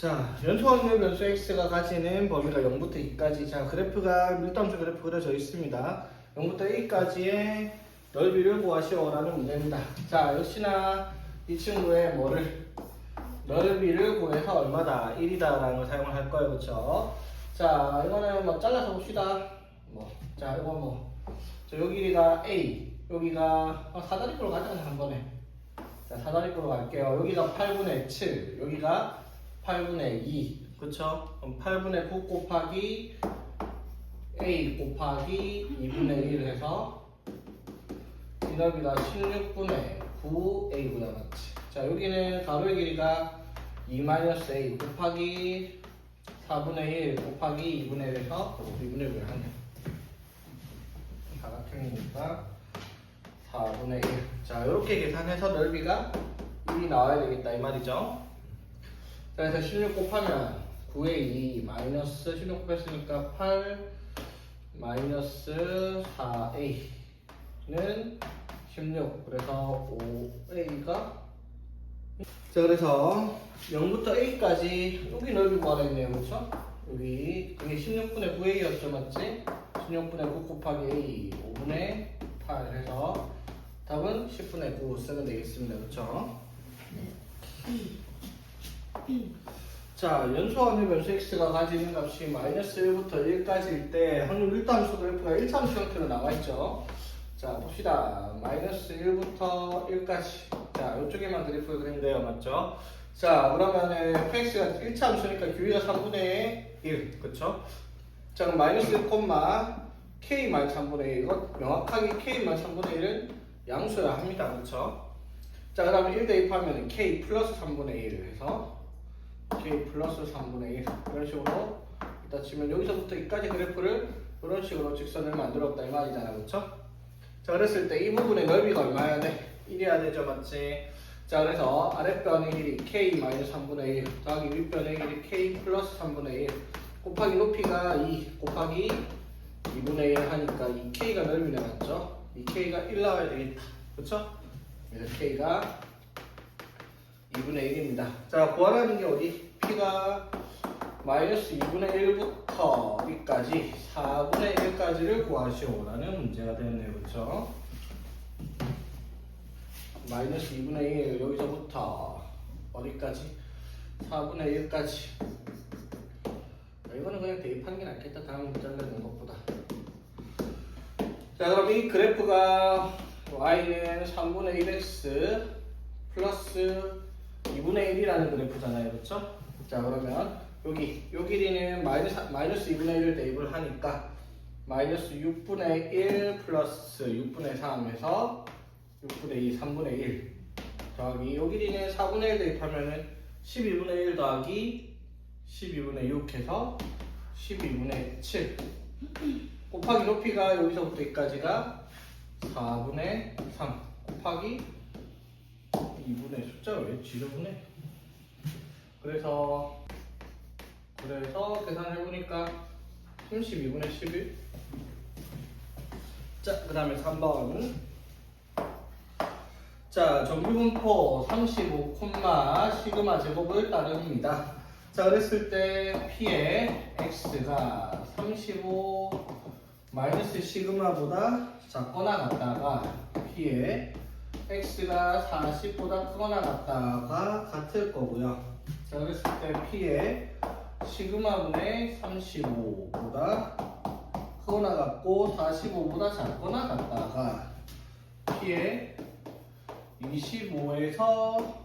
자, 연소 확률 변수 x가 가지는 범위가 0부터 2까지. 자, 그래프가 밀도함수 그래프 그려져 있습니다. 0부터 2까지의 넓이를 구하시오라는 문제입니다. 자, 역시나 이 친구의 넓이를 구해서 얼마다? 1이다라는 걸 사용을 할 거예요. 그쵸? 자, 이거는 잘라서 봅시다. 자, 이거 여기가 A, 여기가 사다리꼴로 가자, 한 번에. 자, 사다리꼴로 갈게요. 여기가 8분의 7, 여기가 8분의 2, 그쵸? 그럼 8분의 9 곱하기 A 곱하기 2분의 1 해서 이 넓이가 16분의 9A구나, 맞지? 자, 여기는 가로의 길이가 2-A 곱하기 4분의 1 곱하기 2분의 1 해서 2분의 1을 하네. 사각형이니까 4분의 1. 자, 이렇게 계산해서 넓이가 1이 나와야 되겠다, 이 말이죠. 자, 그래서 16 곱하면 9의 2 마이너스 16 곱했으니까 8 마이너스 4A는 16. 그래서 5A가 자, 그래서 0부터 A까지 여기 넓이 구하라 했네요. 그쵸? 여기 그게 16분의 9A였죠, 맞지? 16분의 9 곱하기 A 5분의 8 해서 답은 10분의 9 쓰면 되겠습니다. 그쵸? 자, 연소 확률 변수 x가 가지는 값이 마이너스 1부터 1까지일 때 확률 밀도함수 그래프가 1차함수 형태로 나와있죠. 자, 봅시다. 마이너스 1부터 1까지. 자, 이쪽에만 그래프를 그린대요. 맞죠? 자, 그러면은 fx가 1차함수니까 길이가 3분의 1. 그쵸? 자, 그럼 마이너스 1, k 마이너스 3분의 1. 이거 명확하게 k 마이너스 3분의 1은 양수여야 합니다. 그쵸? 자, 그 다음에 1 대입하면 k 플러스 3분의 1 해서 k 플러스 3분의 1 이런 식으로 일단 치면 여기서부터 여기까지 그래프를 이런 식으로 직선을 만들었다 이 말이잖아. 그쵸? 자, 그랬을 때 이 부분의 넓이가 얼마야 돼? 1이어야 되죠, 맞지? 자, 그래서 아랫변의 길이 k 마이너스 3분의 1 더하기 윗변의 길이 k 플러스 3분의 1 곱하기 높이가 2 곱하기 2분의 1 하니까 이 k가 넓이네, 맞죠? 이 k가 1 나와야 되겠다. 그쵸? 그래서 k가 2분의 1입니다. 자, 구하라는 게 어디? p가 마이너스 2분의 1부터 어디까지? 4분의 1까지를 구하시오라는 문제가 되었네요. 그쵸? 마이너스 2분의 1 여기서부터 어디까지? 4분의 1까지. 이거는 그냥 대입하는 게 낫겠다. 다음 문제 내는 것보다. 자, 그럼 이 그래프가 y는 3분의 1x 플러스 2분의 1이라는 그래프잖아요. 그렇죠? 자, 그러면 여기 요 길이는 마이너스 2분의 1을 대입을 하니까 마이너스 6분의 1 플러스 6분의 3 해서 6분의 2, 3분의 1 더하기 요 길이는 4분의 1 대입하면은 12분의 1 더하기 12분의 6 해서 12분의 7 곱하기 높이가 여기서부터 여기까지가 4분의 3 곱하기 2분의 숫자가 왜 지저분해? 그래서 계산해보니까 32분의 11. 자, 그 다음에 3번. 자, 정비분포 35, 시그마 제곱을 따릅니다. 자, 그랬을 때 P의 X가 35 마이너스 시그마보다 작거나 같다가 P의 X가 40보다 크거나 같다가 같을 거고요. 자, 그랬을 때 P의 시그마분의 35보다 크거나 같고 45보다 작거나 같다가 P의 25에서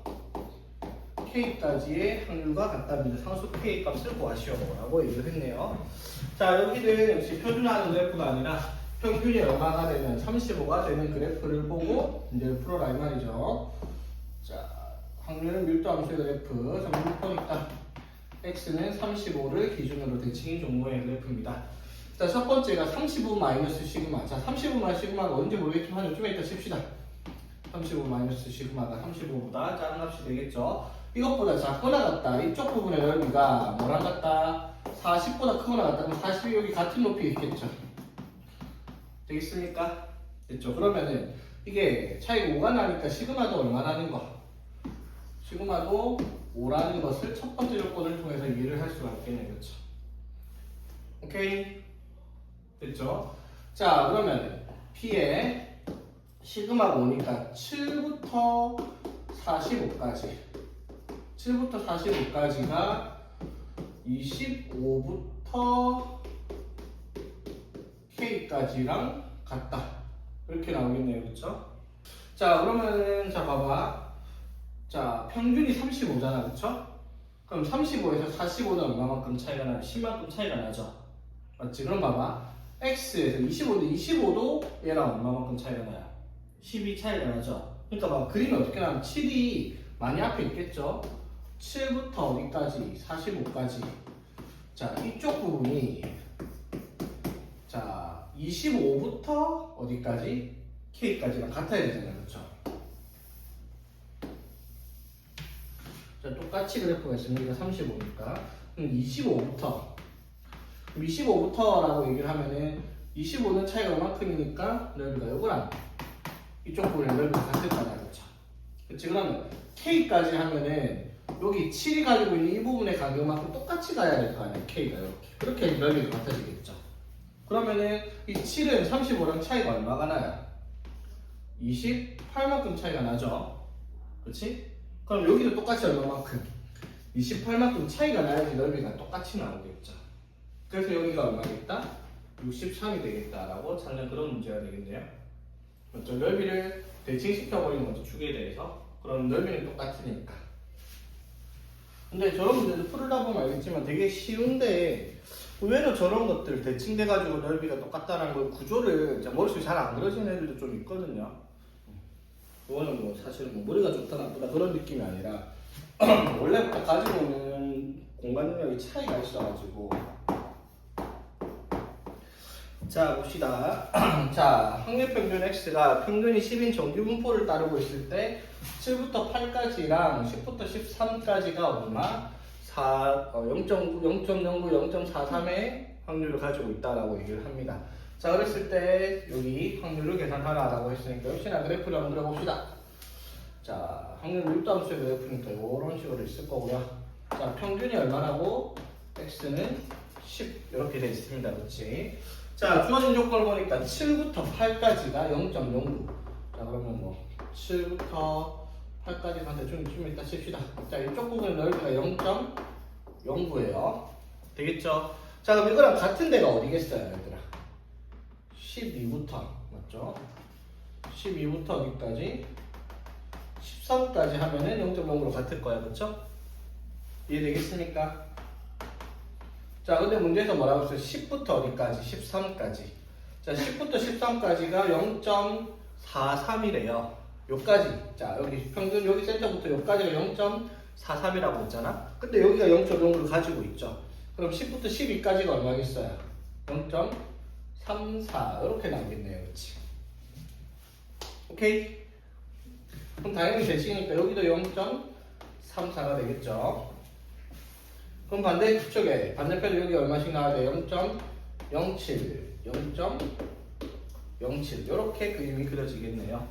K까지의 확률과 같답니다. 상수 K 값을 구하시오라고 얘기를 했네요. 자, 여기는 역시 표준화하는 그래프가 아니라 평균이 얼마가 되면 35가 되는 그래프를 보고 이제 풀어라 이 말이죠. 자, 확률은 밀도함수의 그래프. 정밀도니까 x는 35를 기준으로 대칭인 종모의 그래프입니다. 자, 첫 번째가 35 마이너스 시그마. 자, 35 마이너스 시그마가 언제 모르겠지만 좀 이따 칩시다. 35 마이너스 시그마가 35보다 작은 값이 되겠죠. 이것보다 작거나 같다. 이쪽 부분의 넓이가 뭐랑 같다? 40보다 크거나 같다. 그럼 40이 여기 같은 높이 있겠죠. 되겠습니까? 됐죠? 그러면은 이게 차이가 5가 나니까 시그마도 얼마 나는 거? 시그마도 5라는 것을 첫 번째 조건을 통해서 이해를 할 수가 있겠네요. 그렇죠? 오케이? 됐죠? 자, 그러면 P에 시그마가 오니까 7부터 45까지 7부터 45까지가 25부터 K까지랑 같다. 이렇게 나오겠네요. 그쵸? 자, 그러면은, 자, 봐봐. 자, 평균이 35잖아. 그쵸? 그럼 35에서 45는 얼마만큼 차이가 나요? 10만큼 차이가 나죠? 맞지? 그럼 봐봐. X에서 25인데 25도 얘랑 얼마만큼 차이가 나요? 10이 차이가 나죠? 그러니까 막 그림이 어떻게 나면 7이 많이 앞에 있겠죠? 7부터 어디까지? 45까지. 자, 이쪽 부분이 자, 25부터 어디까지? K까지랑 같아야 되잖아요. 그렇죠? 자, 똑같이 그래프가 있으면 여기가 35니까 그럼 25부터라고 얘기를 하면은 25는 차이가 얼마큼이니까 넓이가 요거랑 이쪽 부분의 넓이가 같을 거잖아요. 그렇죠? 그치? 그러면 K까지 하면은 여기 7이 가지고 있는 이 부분의 간격만큼 똑같이 가야 될 거 아니에요. K가 이렇게. 그렇게 넓이가 같아지겠죠. 그러면은 이 7은 35랑 차이가 얼마가 나요? 28만큼 차이가 나죠. 그렇지? 그럼 여기도 똑같이 얼마만큼? 28만큼 차이가 나야지 넓이가 똑같이 나오겠죠. 그래서 여기가 얼마겠다? 63이 되겠다라고 찾는 그런 문제가 되겠네요. 맞죠? 넓이를 대칭시켜버리는 거죠. 축에 대해서. 그럼 넓이는 똑같으니까. 근데 저런 문제도 풀다 보면 알겠지만 되게 쉬운데 의외로 저런 것들 대칭돼가지고 넓이가 똑같다는 걸 구조를 머릿속에 잘 안 그려지는 애들도 좀 있거든요. 그거는 뭐 사실은 뭐 머리가 좋다 나쁘다 그런 느낌이 아니라 원래부터 가지고 있는 공간 능력이 차이가 있어가지고. 자, 봅시다. 자, 확률평균 X가 평균이 10인 정규분포를 따르고 있을 때 7부터 8까지랑 10부터 13까지가 얼마? 0.09, 0.43의 확률을 가지고 있다라고 얘기를 합니다. 자, 그랬을 때 여기 확률을 계산하라라고 했으니까 역시나 그래프를 한번 그려봅시다. 자, 확률 밀도함수의 그래프니까 이런 식으로 있을 거고요. 자, 평균이 얼마라고? X는 10 이렇게 돼 있습니다. 그렇지? 자, 주어진 조건을 보니까 7부터 8까지가 0.09. 자, 그러면 뭐 7부터 8까지 한데 좀 이따 칩시다. 자, 이쪽 부분 넓이가 0.09예요. 되겠죠? 자, 그럼 이거랑 같은 데가 어디겠어요, 얘들아? 12부터 맞죠? 12부터 어디까지? 13까지 하면은 0.0으로 같을 거야, 그렇죠? 이해되겠습니까? 자, 근데 문제에서 뭐라고 했어요? 10부터 어디까지? 13까지. 자, 10부터 13까지가 0.43이래요. 요까지. 자, 여기 평균, 여기 센터부터 요까지가 0.43이라고 했잖아? 근데 여기가 0.0을 가지고 있죠. 그럼 10부터 12까지가 얼마겠어요? 0.34. 이렇게 나오겠네요. 그렇지? 오케이? 그럼 당연히 대칭이니까 여기도 0.34가 되겠죠. 그럼 반대쪽에 반대편에 여기 얼마씩 나와야 돼? 0.07, 0.07 이렇게 그림이 그려지겠네요.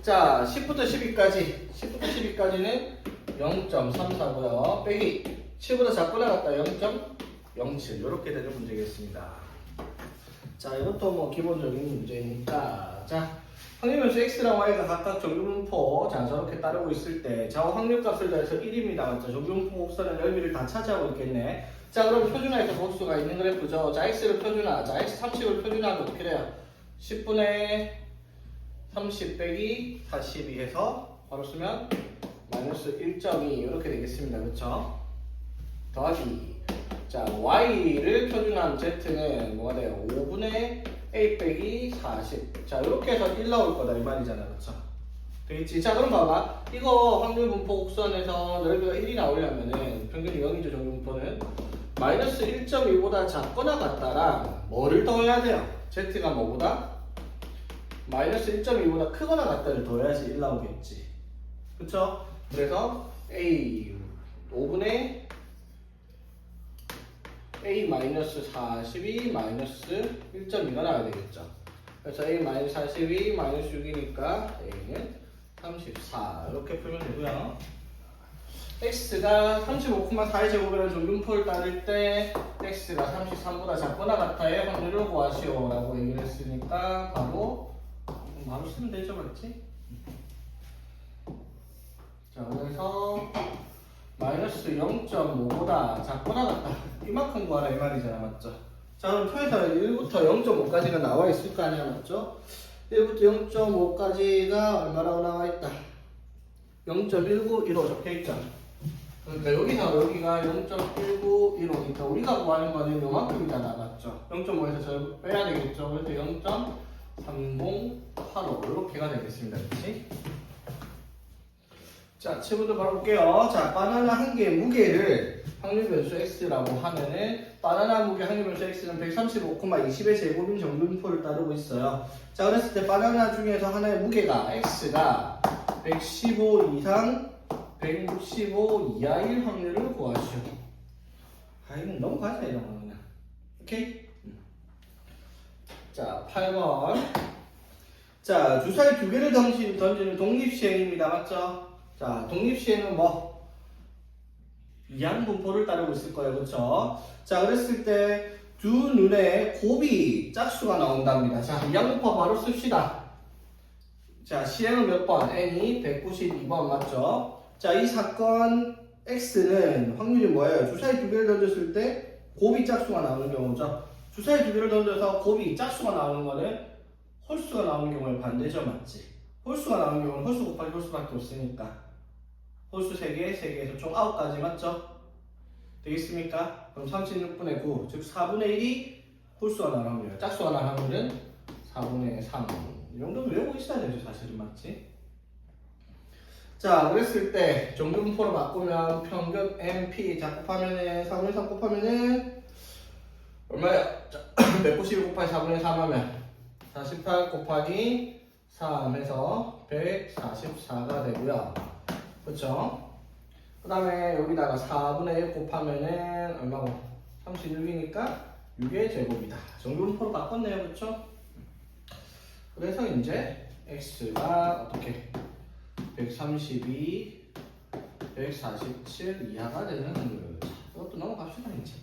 자, 10부터 12까지는 0.34고요. 빼기 7보다 작거나 같다 0.07 이렇게 되는 문제겠습니다. 자, 이것도 뭐 기본적인 문제니까. 자, 확률변수 x랑 y가 각각 정규분포 자 저렇게 따르고 있을 때 좌우 확률값을 더해서 1입니다. 맞죠? 정규분포 곡선의 넓이를 다 차지하고 있겠네. 자, 그럼 표준화해서 볼 수가 있는 그래프죠. 자, x를 표준화, 자 x 30을 표준화하면 어떻게 돼요? 10분의 30 빼기 42 해서 바로 쓰면 마이너스 1.2 이렇게 되겠습니다. 그렇죠? 더하기 자 y를 표준화한 z는 뭐가 돼요? 5분의 a 빼기 40. 자, 이렇게 해서 1 나올 거다 이 말이잖아. 그렇죠? 되겠지? 자, 그럼 봐봐. 이거 확률분포 곡선에서 넓이가 1이 나오려면은 평균이 0이죠. 정규분포는 마이너스 1.2보다 작거나 같다랑 뭐를 더해야 돼요? z가 뭐보다? 마이너스 1.2보다 크거나 같다를 더해야지 1 나오겠지. 그쵸? 그래서 a 5분의 a 마이너스 42 마이너스 1.2가 나와야 되겠죠. 그래서 a 마이너스 42 마이너스 6이니까 a는 34 이렇게 풀면 되고요. x가 35,4의 제곱이라는 정분포를 따를 때 x가 33보다 작거나 같아의 확률을 구하시오 라고 얘기를 했으니까 바로 쓰면 되죠, 맞지? 자, 그래서 마이너스 0.5보다 작거나 같다 이만큼 구하라 이 말이잖아, 맞죠? 자, 그럼 표에서 1부터 0.5까지가 나와 있을 거 아니야, 맞죠? 1부터 0.5까지가 얼마라고 나와 있다? 0.1915 적혀있죠? 그러니까 여기서 여기가 0.1915니까 우리가 구하는 거는 요만큼이잖아, 맞죠? 0.5에서 저 빼야 되겠죠? 그래서 0.3085 이렇게가 되겠습니다, 그렇지? 자, 치부도 바로 볼게요. 자, 바나나 한 개의 무게를 확률 변수 x라고 하면은 바나나 무게 확률 변수 x는 135,20의 제곱인 정분포를 따르고 있어요. 자, 그랬을 때 바나나 중에서 하나의 무게가 x가 115 이상 165 이하일 확률을 구하시오. 아, 이건 넘어가자, 이런 거 그냥. 오케이? 자, 8번. 자, 주사위 두 개를 던지는 독립시행입니다. 맞죠? 자, 독립시행은 뭐? 이항분포를 따르고 있을 거예요. 그쵸? 자, 그랬을 때 두 눈에 곱이 짝수가 나온답니다. 자, 이항분포 바로 씁시다. 자, 시행은 몇 번? n이 192번 맞죠? 자, 이 사건 x는 확률이 뭐예요? 주사위 두 개를 던졌을 때 곱이 짝수가 나오는 경우죠. 주사위 두 개를 던져서 곱이 짝수가 나오는 거는 홀수가 나오는 경우에 반대죠, 맞지? 홀수가 나오는 경우는 홀수 곱하기 홀수밖에 없으니까 홀수 3개, 3개에서 총 9가지 맞죠? 되겠습니까? 그럼 36분의 9, 즉 4분의 1이 홀수가 나오는 확률이에요. 짝수가 나오는 확률은 4분의 3. 이 정도는 외우고 있어야 되죠, 사실은, 맞지? 자, 그랬을 때 정분포로 바꾸면 평균 MP 자 곱하면은 4분의 3 곱하면은 얼마야? 자, 192 곱하기 4분의 3 하면 48 곱하기 3 해서 144가 되고요. 그쵸? 그 다음에 여기다가 4분의 1 곱하면은 얼마고? 36이니까 6의 제곱이다. 정분포로 바꿨네요. 그쵸? 그래서 이제 x가 어떻게? 132, 147 이하가 되는 확률. 이것도 넘어갑시다, 이제.